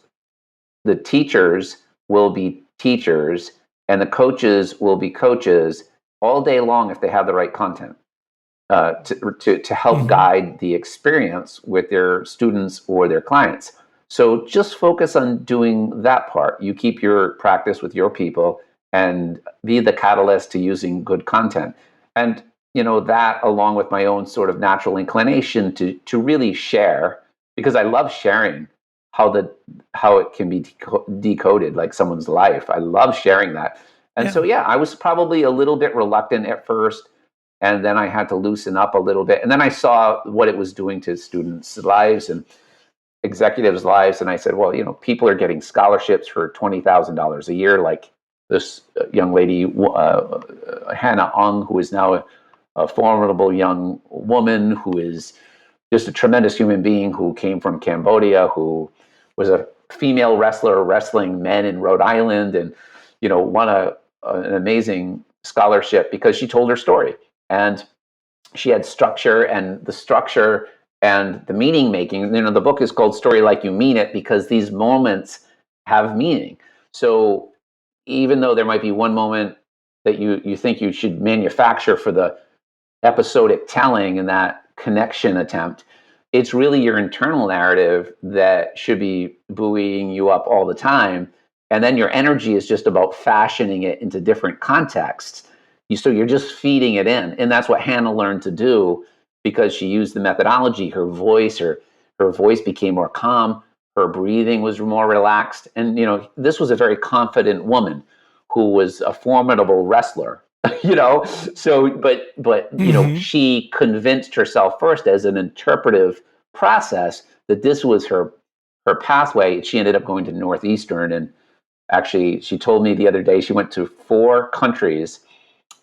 The teachers will be teachers, and the coaches will be coaches all day long if they have the right content to help Mm-hmm. guide the experience with their students or their clients. So just focus on doing that part. You keep your practice with your people and be the catalyst to using good content. And that, along with my own sort of natural inclination to really share, because I love sharing how it can be decoded, like someone's life. I love sharing that. And Yeah. so yeah, I was probably a little bit reluctant at first, and then I had to loosen up a little bit. And then I saw what it was doing to students' lives and executives' lives, and I said, well, people are getting scholarships for $20,000 a year, like this young lady, Hannah Ung, who is now a formidable young woman who is just a tremendous human being who came from Cambodia, who was a female wrestler wrestling men in Rhode Island, and won an amazing scholarship because she told her story. And she had structure, and the structure and the meaning making. The book is called Story Like You Mean It because these moments have meaning. So even though there might be one moment that you think you should manufacture for the episodic telling and that connection attempt, it's really your internal narrative that should be buoying you up all the time. And then your energy is just about fashioning it into different contexts. So you're just feeding it in. And that's what Hannah learned to do because she used the methodology. Her voice became more calm. Her breathing was more relaxed. And, this was a very confident woman who was a formidable wrestler. So but Mm-hmm. she convinced herself first as an interpretive process that this was her pathway. She ended up going to Northeastern, and actually she told me the other day she went to 4 countries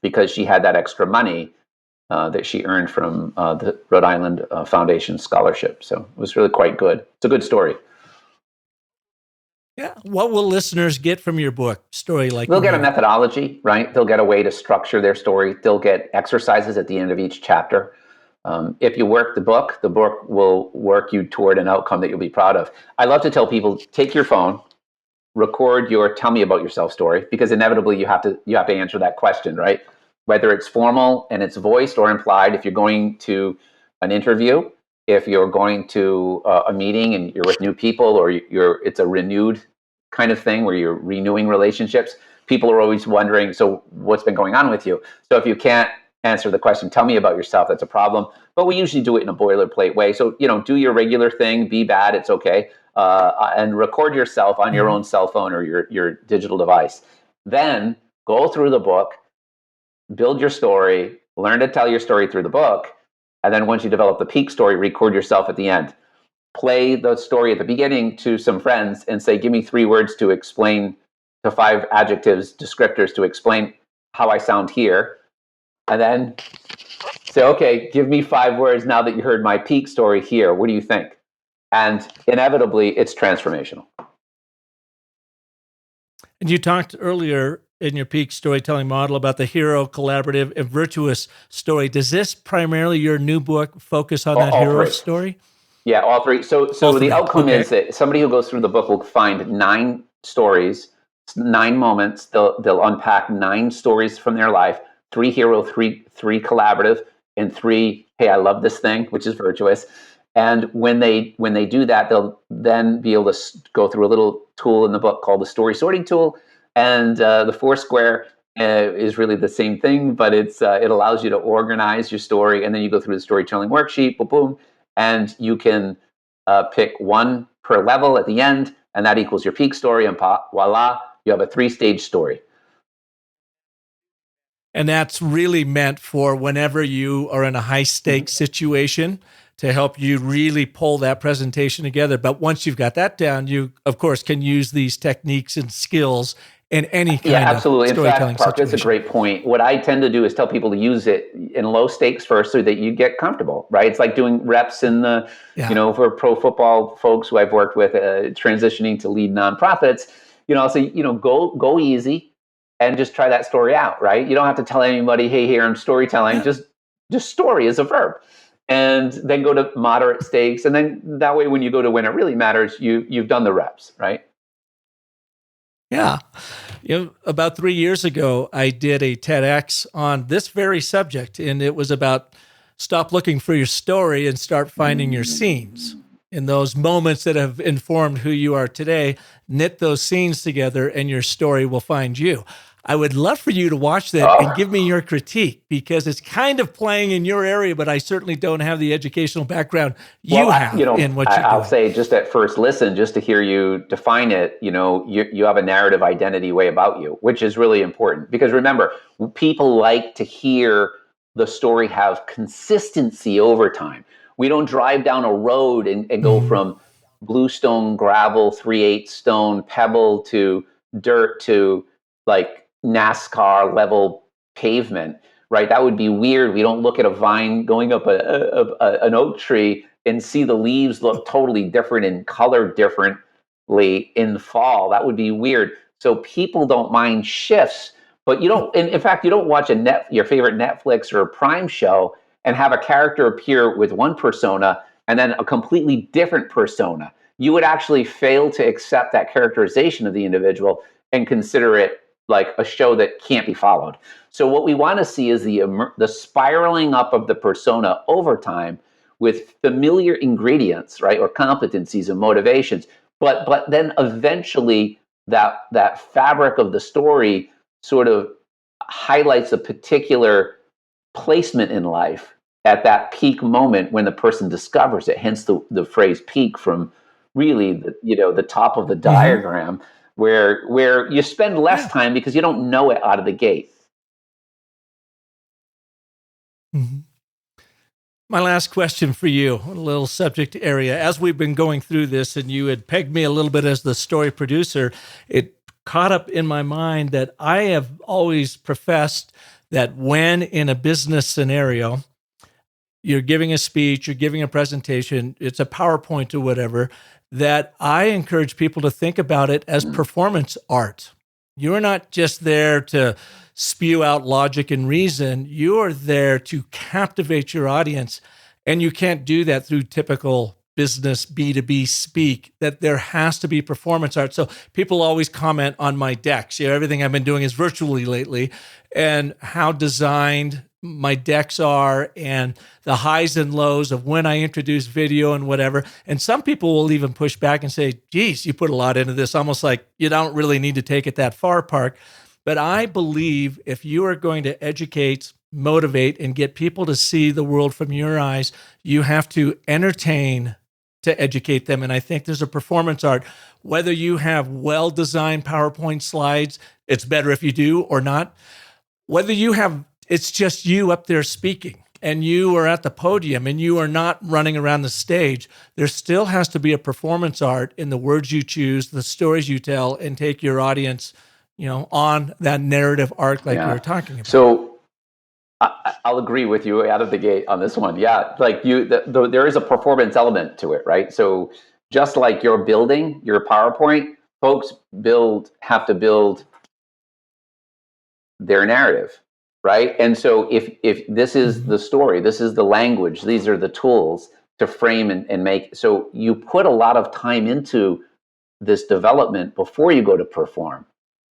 because she had that extra money that she earned from the Rhode Island Foundation scholarship. So it was really quite good. It's a good story. Yeah. What will listeners get from your book, Story Like They'll a get a Miracle? methodology, right? They'll get a way to structure their story. They'll get exercises at the end of each chapter. If you work the book will work you toward an outcome that you'll be proud of. I love to tell people, take your phone, record your tell me about yourself story, because inevitably you have to answer that question, right? Whether it's formal and it's voiced or implied. If you're going to an interview, if you're going to a meeting and you're with new people, or it's a renewed kind of thing where you're renewing relationships, people are always wondering, so what's been going on with you? So if you can't answer the question, tell me about yourself, that's a problem. But we usually do it in a boilerplate way. So, do your regular thing, be bad, it's okay. And record yourself on your own cell phone or your digital device. Then go through the book, build your story, learn to tell your story through the book. And then once you develop the peak story, record yourself at the end. Play the story at the beginning to some friends and say, give me 3 words to explain, to 5 adjectives, descriptors to explain how I sound here. And then say, okay, give me 5 words now that you heard my peak story here. What do you think? And inevitably, it's transformational. And you talked earlier in your peak storytelling model about the hero, collaborative, and virtuous story. Does this primarily, your new book, focus on that All hero 3. story? Yeah, all 3. So All the 3. outcome Okay. is that somebody who goes through the book will find 9 stories, 9 moments. They'll unpack 9 stories from their life: 3 hero, 3 collaborative, and 3, hey, I love this thing, which is virtuous. And when they do that, they'll then be able to go through a little tool in the book called the story sorting tool. And the 4 square is really the same thing, but it allows you to organize your story, and then you go through the storytelling worksheet, boom, boom, and you can pick 1 per level at the end, and that equals your peak story, and voila, you have a 3-stage story. And that's really meant for whenever you are in a high stakes situation, to help you really pull that presentation together. But once you've got that down, you, of course, can use these techniques and skills in any kind Yeah, of absolutely. In storytelling fact, Park, that's a situation. great point. What I tend to do is tell people to use it in low stakes first so that you get comfortable, right? It's like doing reps in the, Yeah. for pro football folks who I've worked with, transitioning to lead nonprofits, so, go easy and just try that story out, right? You don't have to tell anybody, hey, here, I'm storytelling. Yeah. Just story is a verb. And then go to moderate stakes. And then that way, when you go to when it really matters, you've done the reps, right? Yeah. About 3 years ago, I did a TEDx on this very subject, and it was about stop looking for your story and start finding your scenes. In those moments that have informed who you are today, knit those scenes together and your story will find you. I would love for you to watch that and give me your critique, because it's kind of playing in your area, but I certainly don't have the educational background you have in what you're I'll doing. say, just at first listen, just to hear you define it, you have a narrative identity way about you, which is really important. Because remember, people like to hear the story have consistency over time. We don't drive down a road and go from bluestone, gravel, 3/8 stone, pebble to dirt to like NASCAR level pavement, right? That would be weird. We don't look at a vine going up an oak tree and see the leaves look totally different and color differently in fall. That would be weird. So people don't mind shifts, but you don't. In fact, you don't watch your favorite Netflix or Prime show and have a character appear with one persona and then a completely different persona. You would actually fail to accept that characterization of the individual and consider it like a show that can't be followed. So what we want to see is the spiraling up of the persona over time with familiar ingredients, right, or competencies and motivations. But then eventually that fabric of the story sort of highlights a particular placement in life at that peak moment when the person discovers it. Hence the phrase peak, from really the top of the diagram, where you spend less time because you don't know it out of the gate. My last question for you, a little subject area. As we've been going through this and you had pegged me a little bit as the story producer, it caught up in my mind that I have always professed that when in a business scenario, you're giving a speech, you're giving a presentation, it's a PowerPoint or whatever, that I encourage people to think about it as performance art. You're not just there to spew out logic and reason. You're there to captivate your audience. And you can't do that through typical business B2B speak, that there has to be performance art. So people always comment on my decks. Everything I've been doing is virtually lately, and how designed my decks are and the highs and lows of when I introduce video and whatever. And some people will even push back and say, geez, you put a lot into this, almost like you don't really need to take it that far, Park. But I believe if you are going to educate, motivate, and get people to see the world from your eyes, you have to entertain to educate them. And I think there's a performance art. Whether you have well-designed PowerPoint slides, it's better if you do or not. Whether you have, it's just you up there speaking and you are at the podium and you are not running around the stage, there still has to be a performance art in the words you choose, the stories you tell, and take your audience, on that narrative arc like we were talking about. So I'll agree with you out of the gate on this one. Yeah, like there is a performance element to it, right? So just like you're building your PowerPoint, folks have to build their narrative, right? And so if this is the story, this is the language, these are the tools to frame and make. So you put a lot of time into this development before you go to perform.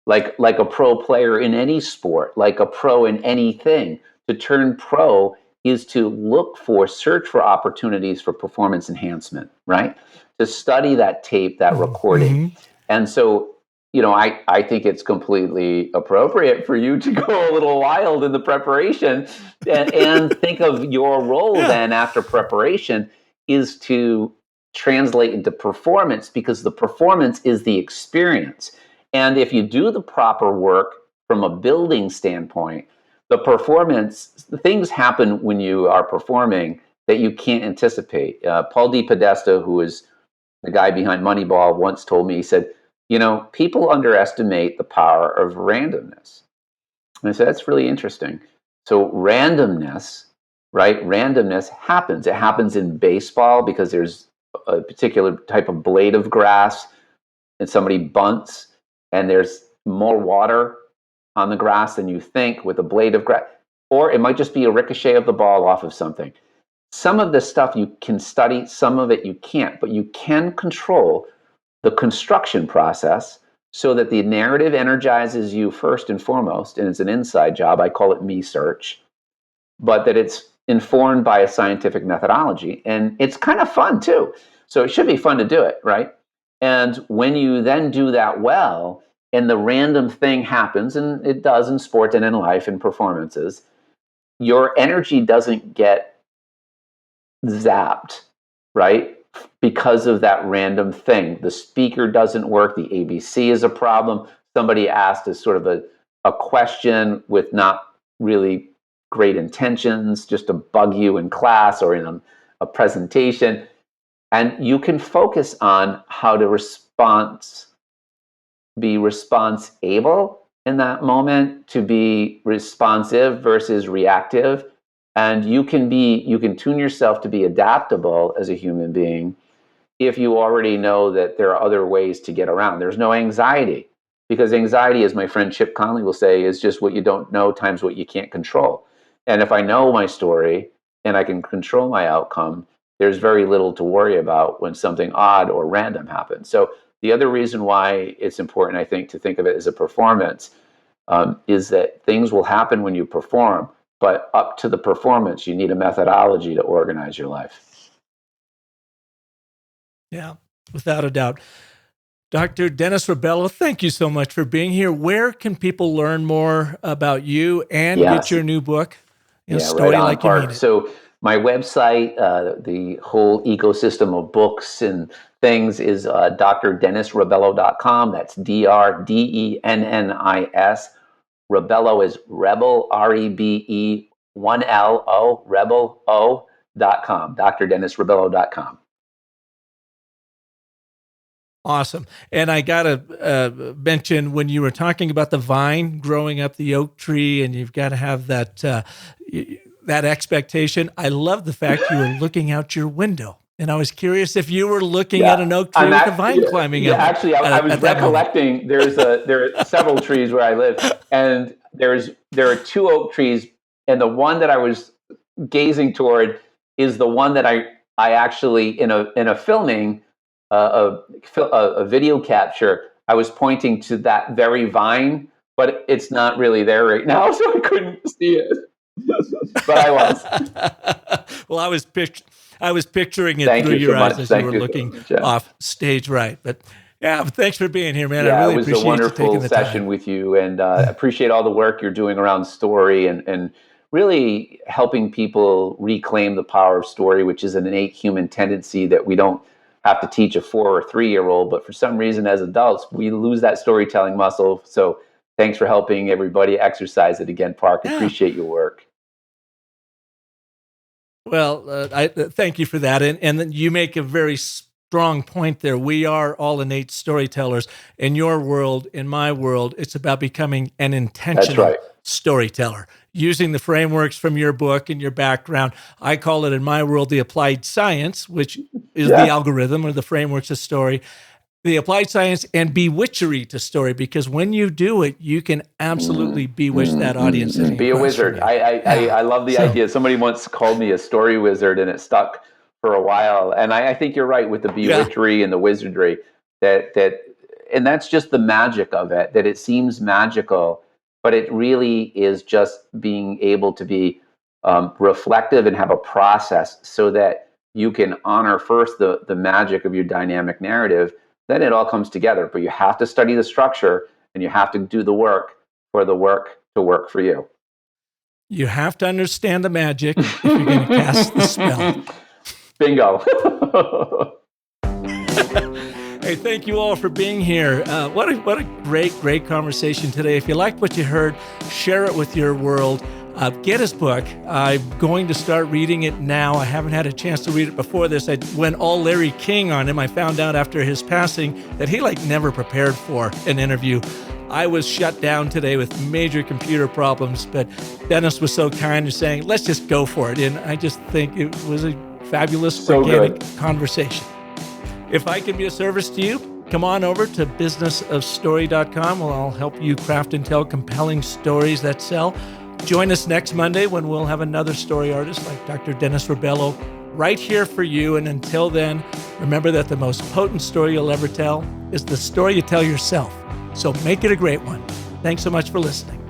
Like a pro player in any sport, like a pro in anything. To turn pro is to search for opportunities for performance enhancement, right? To study that tape, that recording. And so, I think it's completely appropriate for you to go a little wild in the preparation and think of your role then after preparation is to translate into performance, because the performance is the experience. And if you do the proper work from a building standpoint, the performance, things happen when you are performing that you can't anticipate. Paul DePodesta, who is the guy behind Moneyball, once told me, he said, people underestimate the power of randomness. And I said, that's really interesting. So randomness, right? Randomness happens. It happens in baseball because there's a particular type of blade of grass and somebody bunts and there's more water on the grass than you think with a blade of grass, or it might just be a ricochet of the ball off of something. Some of this stuff you can study, some of it you can't, but you can control the construction process so that the narrative energizes you first and foremost, and it's an inside job. I call it me search, but that it's informed by a scientific methodology, and it's kind of fun too. So it should be fun to do it, right? And when you then do that well, and the random thing happens, and it does in sports and in life and performances, your energy doesn't get zapped, right? Because of that random thing. The speaker doesn't work, the ABC is a problem. Somebody asked a sort of a question with not really great intentions, just to bug you in class or in a presentation. And you can focus on how to be response-able in that moment, to be responsive versus reactive. And you can tune yourself to be adaptable as a human being if you already know that there are other ways to get around. There's no anxiety, because anxiety, as my friend Chip Conley will say, is just what you don't know times what you can't control. And if I know my story and I can control my outcome, there's very little to worry about when something odd or random happens. So the other reason why it's important, I think, to think of it as a performance is that things will happen when you perform, but up to the performance, you need a methodology to organize your life. Yeah, without a doubt. Dr. Dennis Rebelo, thank you so much for being here. Where can people learn more about you and get your new book, Story right on, Like You Mean It? So my website, the whole ecosystem of books and things is drdennisrebelo.com. That's DRDENNIS. Rebelo is Rebel, REBE, 1LO, Rebel.com, drdennisrebelo.com. Awesome. And I got to mention, when you were talking about the vine growing up the oak tree, and you've got to have that expectation, I love the fact you were looking out your window And I was curious if you were looking at an oak tree with a vine climbing up. Actually, I was recollecting. There are several trees where I live, and there are two oak trees, and the one that I was gazing toward is the one that I actually in a filming a video capture. I was pointing to that very vine, but it's not really there right now, so I couldn't see it. But I was. Well, I was picturing it through your eyes as you were looking off stage right. But yeah, thanks for being here, man. Yeah, I really appreciate you taking the time. It was a wonderful session with you, and appreciate all the work you're doing around story and really helping people reclaim the power of story, which is an innate human tendency that we don't have to teach a 4 or 3-year-old, but for some reason as adults, we lose that storytelling muscle. So thanks for helping everybody exercise it again, Park. Yeah. Appreciate your work. Well, I thank you for that. And you make a very strong point there. We are all innate storytellers. In your world, in my world, it's about becoming an intentional storyteller, using the frameworks from your book and your background. I call it in my world the applied science, which is the algorithm or the frameworks of story. The applied science and bewitchery to story, because when you do it, you can absolutely bewitch that audience. Be a wizard. I love the idea. Somebody once called me a story wizard, and it stuck for a while. And I think you're right with the bewitchery and the wizardry. And that's just the magic of it. That it seems magical, but it really is just being able to be reflective and have a process so that you can honor first the magic of your dynamic narrative. Then it all comes together, but you have to study the structure and you have to do the work for the work to work for you. You have to understand the magic if you're going to cast the spell. Bingo. Hey, thank you all for being here. What a great conversation today. If you liked what you heard, share it with your world. Get his book. I'm going to start reading it now. I haven't had a chance to read it before this. I went all Larry King on him. I found out after his passing that he never prepared for an interview. I was shut down today with major computer problems, but Dennis was so kind in saying, let's just go for it. And I just think it was a fabulous, organic conversation. If I can be of service to you, come on over to businessofstory.com. I'll help you craft and tell compelling stories that sell. Join us next Monday when we'll have another story artist like Dr. Dennis Rebelo right here for you. And until then, remember that the most potent story you'll ever tell is the story you tell yourself. So make it a great one. Thanks so much for listening.